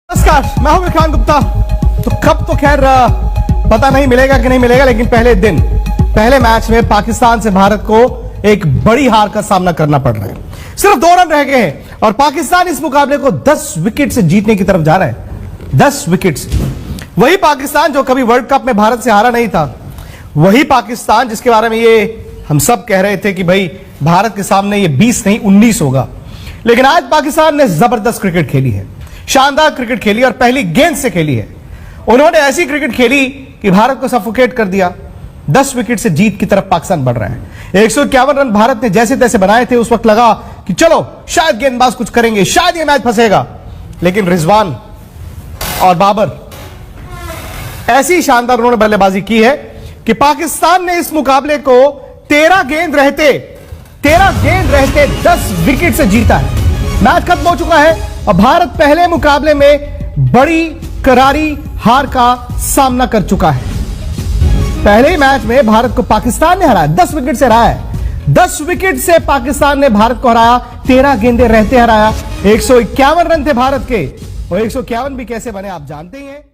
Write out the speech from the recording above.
नमस्कार, मैं हूं विक्रांत गुप्ता। तो कब तो खैर पता नहीं मिलेगा कि नहीं मिलेगा, लेकिन पहले मैच में पाकिस्तान से भारत को एक बड़ी हार का सामना करना पड़ रहा है। सिर्फ 2 रन रह गए हैं और पाकिस्तान इस मुकाबले को 10 विकेट से जीतने की तरफ जा रहा है। 10 विकेट से। वही पाकिस्तान जो कभी वर्ल्ड कप में भारत से हारा नहीं था, वही पाकिस्तान जिसके बारे में ये हम सब कह रहे थे कि भाई भारत के सामने ये 20 नहीं 19 होगा। लेकिन आज पाकिस्तान ने जबरदस्त क्रिकेट खेली है, शानदार क्रिकेट खेली और पहली गेंद से खेली है। उन्होंने ऐसी क्रिकेट खेली कि भारत को सफोकेट कर दिया। 10 विकेट से जीत की तरफ पाकिस्तान बढ़ रहा है। 151 रन भारत ने जैसे तैसे बनाए थे। उस वक्त लगा कि चलो शायद गेंदबाज कुछ करेंगे, शायद ये मैच फंसेगा। लेकिन रिजवान और बाबर ऐसी शानदार उन्होंने बल्लेबाजी की है कि पाकिस्तान ने इस मुकाबले को 13 गेंद रहते 10 विकेट से जीता है। मैच खत्म हो चुका है और भारत पहले मुकाबले में बड़ी करारी हार का सामना कर चुका है। पहले ही मैच में भारत को पाकिस्तान ने हराया, 10 विकेट से हराया है। 10 विकेट से पाकिस्तान ने भारत को हराया, 13 गेंदें रहते हराया। 151 रन थे भारत के और 151 भी कैसे बने आप जानते ही हैं।